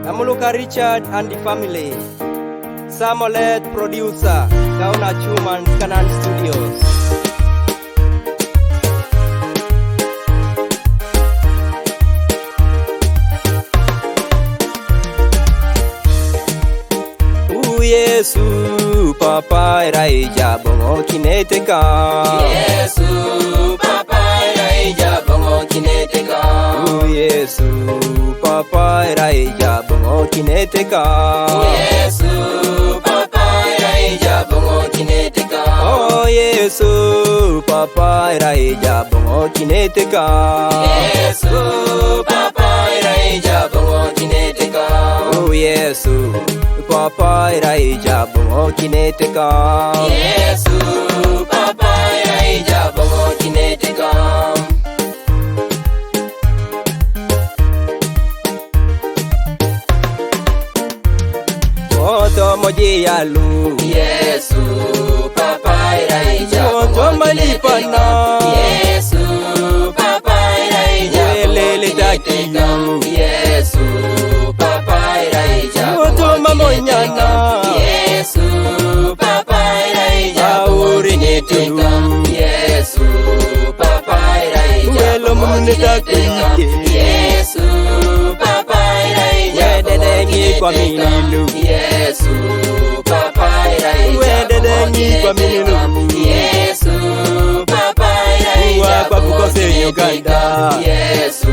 Namuluka Richard and the family. Samolet producer, Gauna Chuman Kanan Studios. Yesu papa iraija bongo kineteka. Yesu papa iraija bongo kineteka. Yesu papa iraija bongo kineteka. Yesu papa iraija bongo kineteka. Oh Yesu papa iraija bongo kineteka. Yesu papa iraija bongo kineteka. Oh Yesu papa iraija bongo kineteka. Yesu papa iraija bongo kineteka. Moto moji yalu. Yesu papa iraija Moto malipana. Yesu papa iraija Welele dakiyo. Yesu papa iraija Moto mamonyana. Yesu papa iraija Auri neteka. Yesu papa iraija Welo muneta kuike. Yesu papa iraija Wededengi kwa minilu. Yesu papa iraija Wededengi kwa minilu. Yesu papa iraija Kwa kukose Uganda. Yesu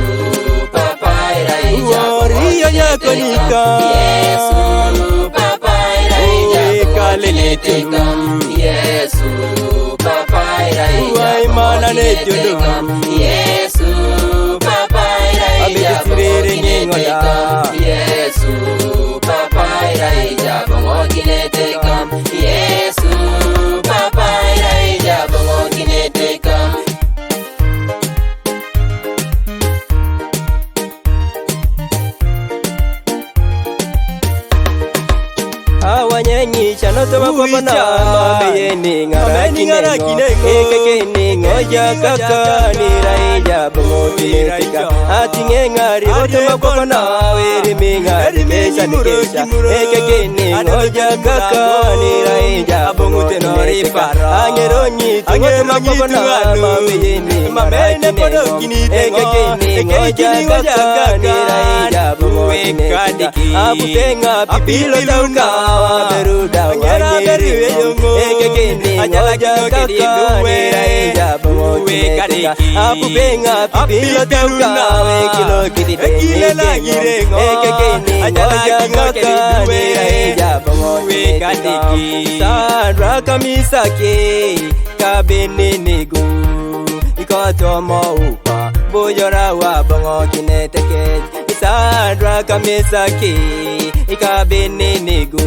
papa iraija Wariyo nyakonika. Yesu papa iraija Kalele tunu. Yesu papa iraija Waimana netunu. Yesu papa iraija Abetisirere nyengoda. Yesu papa iraija bongo kineteka. Yesu papa iraija bongo kineteka. Awanyenyi chanoto mapapana Mabeyeni ngara kinengo Ekeke ningo jakaka Niraija bongo kineteka Atinge ngari boto mapapana Werimi ngari kesha nikesha Ekeke ningo jakaka Niraija bongo kineteka Angeronyi tungoto mapapana Mabeyeni ngara kinengo Ekeke ningo jakaka Niraija bongo kineteka Apupenga pipilo tauka Beruda wanyeri Ekekeni ngoja kaka Niraija bongo kineteka Apupenga pipilo tauka Kilo kitite ngirengo Ekekeni ngoja kaka Niraija bongo kineteka Sandra kamisake Kabini nigu Ikotomo upa Bujora wa bongo kineteke Sandra kamisake Ikabini nigu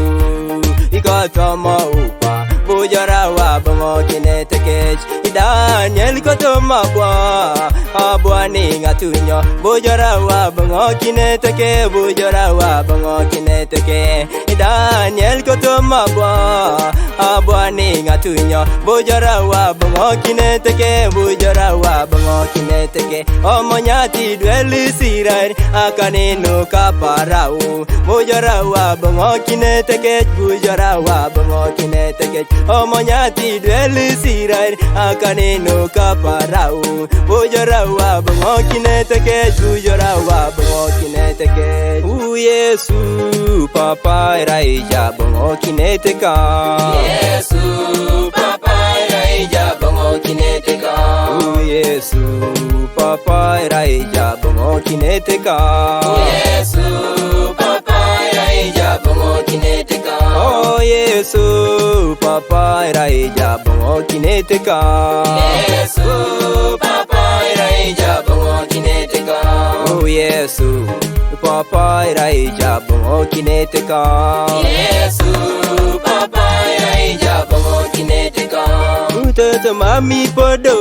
Ikotomo upa Bujora wa bongo kineteke Daniel kotoma bwa Abwa ni ngatunyo Bujora wa bongo kineteke Bujora wa bongo kineteke Daniel kotoma bwa Abwa ni ngatunyo Bujora wa bongo kineteke Bujora wa bongo kineteke Omonyati dweli sirai Akaninu kaparau Bujora wa bongo kineteke Bujora wa bongo kineteke Omonyati dweli sirai Akaninu kaparau Bujora wa bongo kineteke Bujora wa bongo kineteke Yesu papa iraija bongo kineteka. Yesu papa iraija bongo kineteka. Yesu papa iraija bongo kineteka. Yesu papa iraija bongo kineteka. Oh Yesu papa iraija bongo kineteka. Yesu papa iraija bongo kineteka. Oh Yesu papa iraija bongo kineteka. Yesu papa iraija bongo kineteka. Toto mami podo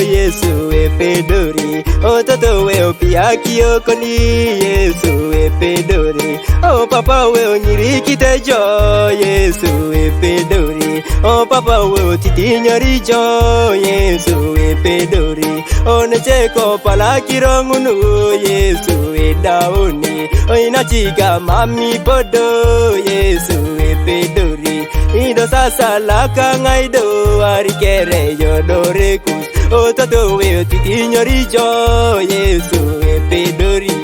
Yesu epedori. Oh toto we opiaki okoni Yesu epedori. Oh papa we onyirikite jo Yesu epedori. Oh papa we otitinyori jo Yesu epedori. Oh necheko palakirongunu Yesu edaoni. Oina chiga mami bodo Yesu epedori Indo sasa laka ngaido arikere yodore kus Ototo weo titinyo richo Yesu epedori